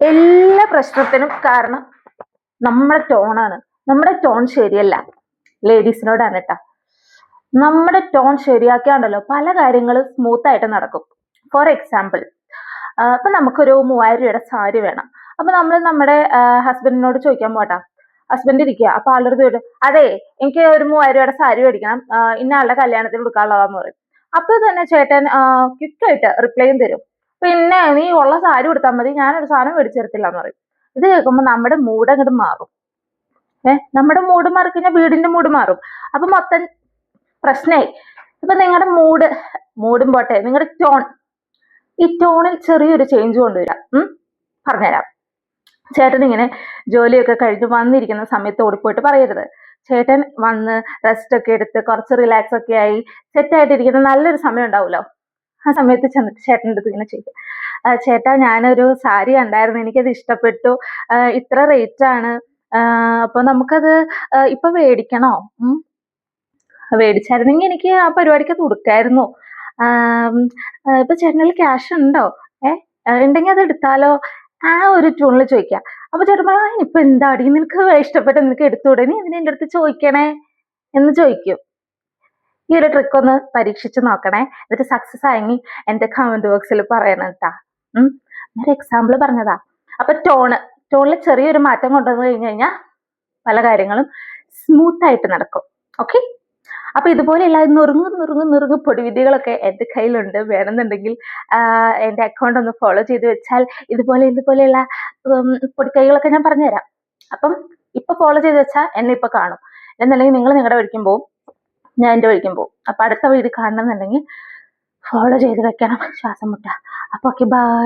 എല്ലാ പ്രശ്നത്തിനും കാരണം നമ്മുടെ ടോണാണ്. നമ്മുടെ ടോൺ ശരിയല്ല. ലേഡീസിനോടാണ് കേട്ടോ. നമ്മുടെ ടോൺ ശരിയാക്കിയാണ്ടല്ലോ പല കാര്യങ്ങളും സ്മൂത്ത് ആയിട്ട് നടക്കും. ഫോർ എക്സാമ്പിൾ, ഇപ്പൊ നമുക്കൊരു 3000 രൂപയുടെ സാരി വേണം. അപ്പൊ നമ്മൾ നമ്മുടെ ഹസ്ബൻഡിനോട് ചോദിക്കാൻ പോട്ടാ. ഹസ്ബൻഡ് ഇരിക്കുക. അപ്പൊ ആളുടെ ചോദിച്ചു, അതെ എനിക്ക് ഒരു 3000 രൂപയുടെ സാരി മേടിക്കണം, ഇന്ന ആളുടെ കല്യാണത്തിന് കൊടുക്കാനുള്ളതാന്ന് പറയും. അപ്പൊ തന്നെ ചേട്ടൻ ക്വിക്കായിട്ട് റിപ്ലൈയും തരും, പിന്നെ നീ ഉള്ള സാരി കൊടുത്താൽ മതി, ഞാനൊരു സാധനം മേടിച്ചു തരത്തില്ല എന്ന് പറയും. ഇത് കേൾക്കുമ്പോൾ നമ്മുടെ മൂഡ് അങ്ങോട്ട് മാറും. നമ്മുടെ മൂഡ് മാറി കഴിഞ്ഞാൽ വീടിന്റെ മൂഡ് മാറും. അപ്പൊ മൊത്തം പ്രശ്നമായി. ഇപ്പൊ നിങ്ങളുടെ മൂഡും പോട്ടെ, നിങ്ങളുടെ ടോൺ, ഈ ടോണിൽ ചെറിയൊരു ചേഞ്ച് കൊണ്ടുവരാം. പറഞ്ഞുതരാം. ചേട്ടൻ ഇങ്ങനെ ജോലിയൊക്കെ കഴിഞ്ഞ് വന്നിരിക്കുന്ന സമയത്ത് ഓടിപ്പോയിട്ട് പറയരുത്. ചേട്ടൻ വന്ന് റെസ്റ്റ് ഒക്കെ എടുത്ത് കുറച്ച് റിലാക്സ് ഒക്കെ ആയി സെറ്റ് ആയിട്ടിരിക്കുന്ന നല്ലൊരു സമയം ഉണ്ടാവുമല്ലോ. ആ സമയത്ത് ചെന്നിട്ട് ചേട്ടൻ്റെ അടുത്ത് ഇങ്ങനെ ചെയ്യും, ചേട്ടാ ഞാനൊരു സാരി കണ്ടായിരുന്നു, എനിക്കത് ഇഷ്ടപ്പെട്ടു, ഇത്ര റേറ്റ് ആണ്, അപ്പൊ നമുക്കത് ഇപ്പൊ മേടിക്കണോ? മേടിച്ചായിരുന്നെങ്കിൽ എനിക്ക് ആ പരിപാടിക്ക് കൊടുക്കായിരുന്നു. ഇപ്പൊ ചേട്ടനിൽ ക്യാഷ് ഉണ്ടോ? ഉണ്ടെങ്കിൽ അത് എടുത്താലോ? ആ ഒരു ട്യൂണിൽ ചോദിക്കാം. അപ്പൊ ചേട്ടൻ പറയാം, ഇപ്പൊ എന്താടി നിനക്ക് ഇഷ്ടപ്പെട്ട് നിനക്ക് എടുത്തുകൂടെ, നീ എന്തിനാ എൻ്റെ അടുത്ത് ചോദിക്കണേ എന്ന് ചോദിക്കും. ഈ ഒരു ട്രിക്ക് ഒന്ന് പരീക്ഷിച്ച് നോക്കണേ. എന്നിട്ട് സക്സസ് ആയെങ്കിൽ എൻ്റെ കമന്റ് ബോക്സിൽ പറയണം കേട്ടാ. ഒരു എക്സാമ്പിൾ പറഞ്ഞതാ. അപ്പൊ ടോണിൽ ചെറിയൊരു മാറ്റം കൊണ്ടുവന്നു കഴിഞ്ഞു കഴിഞ്ഞാൽ പല കാര്യങ്ങളും സ്മൂത്ത് ആയിട്ട് നടക്കും. ഓക്കെ. അപ്പൊ ഇതുപോലെയുള്ള നുറുങ്ങ് പൊടിവിദ്യകളൊക്കെ എൻ്റെ കയ്യിലുണ്ട്. വേണമെന്നുണ്ടെങ്കിൽ എൻ്റെ അക്കൗണ്ട് ഒന്ന് ഫോളോ ചെയ്ത് വെച്ചാൽ ഇതുപോലെയുള്ള പൊടിക്കൈകളൊക്കെ ഞാൻ പറഞ്ഞുതരാം. അപ്പം ഇപ്പൊ ഫോളോ ചെയ്ത് വെച്ചാൽ എന്നെ ഇപ്പൊ കാണും. എന്നല്ലെങ്കിൽ നിങ്ങൾ നിങ്ങളുടെ വഴിക്കും പോവും, ഞാൻ എൻ്റെ വഴിക്കും പോവും. അപ്പൊ അടുത്ത വീഡിയോ കാണണമെന്നുണ്ടെങ്കിൽ ഫോളോ ചെയ്ത് വെക്കണം. ശ്വാസം മുട്ട. അപ്പൊ ഓക്കെ, ബൈ.